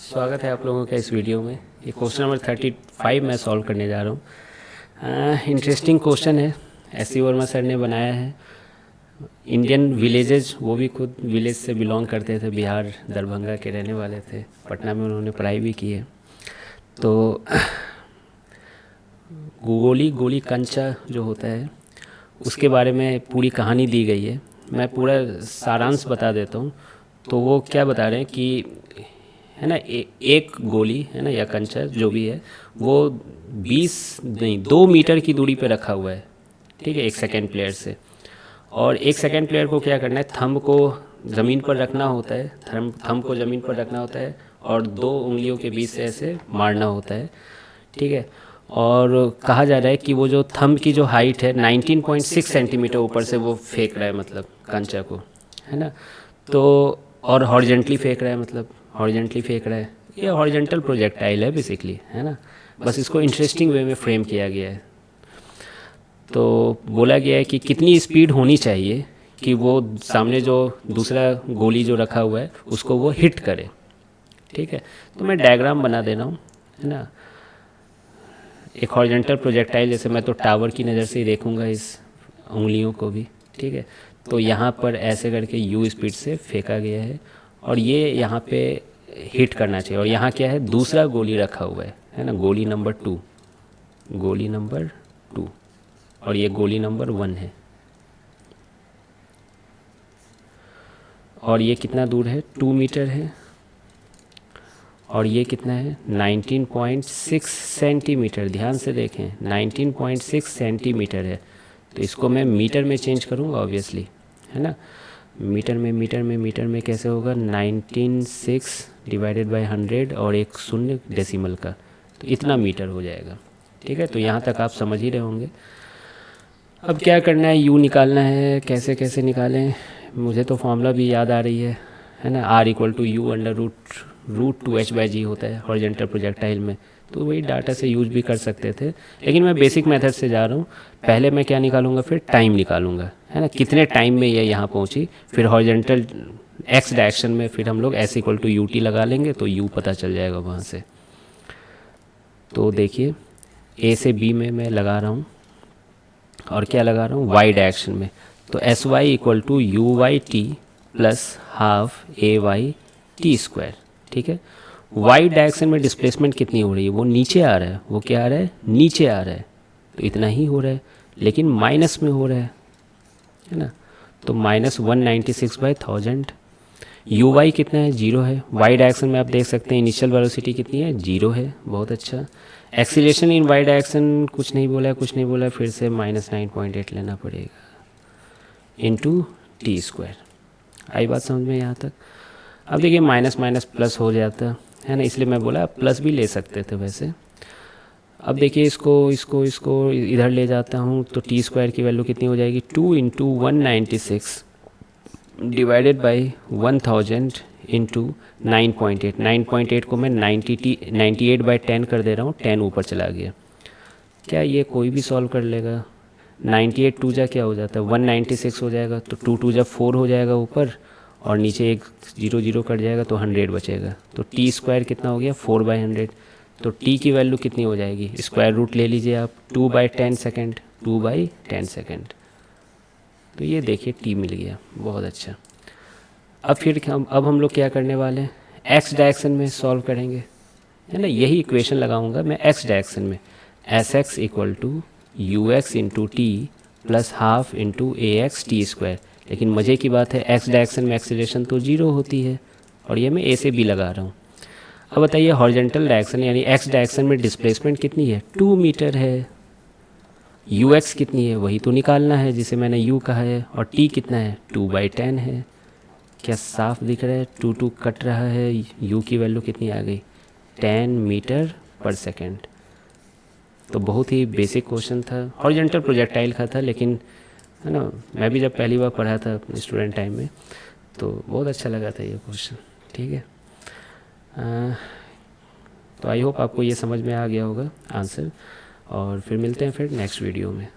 स्वागत है आप लोगों का इस वीडियो में। ये क्वेश्चन नंबर 35 मैं सॉल्व करने जा रहा हूँ। इंटरेस्टिंग क्वेश्चन है, एस सी वर्मा सर ने बनाया है। इंडियन विलेजेज, वो भी खुद विलेज से बिलोंग करते थे, बिहार दरभंगा के रहने वाले थे, पटना में उन्होंने पढ़ाई भी की है। तो गोली कंचा जो होता है उसके बारे में पूरी कहानी दी गई है। मैं पूरा सारांश बता देता हूँ। तो वो क्या बता रहे हैं कि है ना, एक गोली है ना या कंचा जो भी है वो 20 नहीं 2 मीटर की दूरी पे रखा हुआ है, ठीक है, एक सेकंड प्लेयर से। और एक सेकंड प्लेयर को क्या करना है, थंब को ज़मीन पर रखना होता है, थंब को ज़मीन पर रखना होता है और 2 उंगलियों के बीच से ऐसे मारना होता है, ठीक है। और कहा जा रहा है कि वो जो थंब की जो हाइट है 19.6 सेंटीमीटर ऊपर से वो फेंक रहा है, मतलब कंचा को, है ना। तो और हॉरिजेंटली फेंक रहा है, मतलब हॉरिजेंटली फेंक रहा है। ये हॉरिजेंटल प्रोजेक्टाइल है बेसिकली, है ना। बस इसको इंटरेस्टिंग वे में फ्रेम किया गया है। तो बोला गया है कि कितनी स्पीड होनी चाहिए कि वो सामने जो दूसरा गोली जो रखा हुआ है उसको वो हिट करे, ठीक है। तो मैं डायग्राम बना दे रहा हूँ, है ना। एक हॉरिजेंटल प्रोजेक्टाइल, जैसे मैं तो टावर की नज़र से ही देखूंगा इस उंगलियों को भी, ठीक है। तो यहाँ पर ऐसे करके यू स्पीड से फेंका गया है और ये यहाँ पे हिट करना चाहिए। और यहाँ क्या है, दूसरा गोली रखा हुआ है ना, गोली नंबर 2, गोली नंबर 2, और ये गोली नंबर 1 है। और ये कितना दूर है, 2 मीटर है। और ये कितना है, 19.6 सेंटीमीटर। ध्यान से देखें, 19.6 सेंटीमीटर है। तो इसको मैं मीटर में चेंज करूँगा ऑब्वियसली, है ना। मीटर में कैसे होगा, 19.6 डिवाइडेड बाय 100 और एक शून्य डेसिमल का, तो इतना मीटर हो जाएगा, ठीक है। तो यहाँ तक आप समझ ही रहे होंगे। अब क्या करना है, यू निकालना है। कैसे कैसे निकालें, मुझे तो फॉर्मूला भी याद आ रही है ना। R equal to u under root 2h/g होता है हॉरिजेंटल प्रोजेक्टाइल में। तो वही डाटा से यूज भी कर सकते थे, लेकिन मैं बेसिक मेथड से जा रहा हूँ। पहले मैं क्या निकालूंगा, फिर टाइम निकालूंगा, है ना, कितने टाइम में ये यहाँ पहुँची। फिर हॉरिजेंटल एक्स डायरेक्शन में फिर हम लोग S equal to u t लगा लेंगे, तो यू पता चल जाएगा वहाँ से। तो देखिए, A से B में मैं लगा रहा हूँ, और क्या लगा रहा हूँ, वाई डायरेक्शन में। तो S y equal to u y t plus half a y t square, ठीक है। वाई डायरेक्शन में डिस्प्लेसमेंट कितनी हो रही है, वो नीचे आ रहा है, वो क्या आ रहा है, नीचे आ रहा है। तो इतना ही हो रहा है, लेकिन माइनस में हो रहा है ना। तो -196/1000। यू वाई कितना है, 0 है। वाई डायरेक्शन में आप देख सकते हैं इनिशियल वेलोसिटी कितनी है, 0 है, बहुत अच्छा। एक्सीलरेशन इन वाई डायरेक्शन कुछ नहीं बोला है, फिर से -9.8 लेना पड़ेगा इंटू टी स्क्वायर। आई बात समझ में यहाँ तक। अब देखिए माइनस माइनस प्लस हो जाता है ना, इसलिए मैं बोला प्लस भी ले सकते थे वैसे। अब देखिए इसको इधर ले जाता हूँ, तो टी स्क्वायर की वैल्यू कितनी हो जाएगी, 2 इंटू 196 डिवाइडेड बाई 1000 इंटू 9.8। 9.8 को मैं 98/10 कर दे रहा हूँ, 10 ऊपर चला गया। क्या ये कोई भी सॉल्व कर लेगा। 98 टू जा क्या हो जाता है, 196 हो जाएगा। तो 2 टू जा 4 हो जाएगा ऊपर, और नीचे एक 0 0 कट जाएगा, तो 100 बचेगा। तो टी स्क्वायर कितना हो गया, 4/100। तो टी की वैल्यू कितनी हो जाएगी, स्क्वायर रूट ले लीजिए आप, 2/10 सेकेंड, 2/10 सेकेंड। तो ये देखिए टी मिल गया, बहुत अच्छा। अब हम लोग क्या करने वाले हैं, एक्स डायरेक्शन में सॉल्व करेंगे, है ना। यही इक्वेशन लगाऊंगा मैं एक्स डायरेक्शन में, S x equal to u x into t plus half into a x t square. लेकिन मज़े की बात है, एक्स डायरेक्शन में एक्सीलरेशन तो 0 होती है, और ये मैं ए से बी लगा रहा हूँ। अब बताइए हॉरिजेंटल डायरेक्शन यानी एक्स डायरेक्शन में डिस्प्लेसमेंट कितनी है, 2 मीटर है। यू एक्स कितनी है, वही तो निकालना है जिसे मैंने यू कहा है। और टी कितना है, 2/10 है। क्या साफ दिख रहा है, 2 कट रहा है। यू की वैल्यू कितनी आ गई, 10 मीटर पर सेकेंड। तो बहुत ही बेसिक क्वेश्चन था, हॉरिजॉन्टल प्रोजेक्टाइल का था, लेकिन है ना, मैं भी जब पहली बार पढ़ा था अपने स्टूडेंट टाइम में, तो बहुत अच्छा लगा था ये क्वेश्चन, ठीक है। तो आई होप आपको ये समझ में आ गया होगा आंसर, और फिर मिलते हैं फिर नेक्स्ट वीडियो में।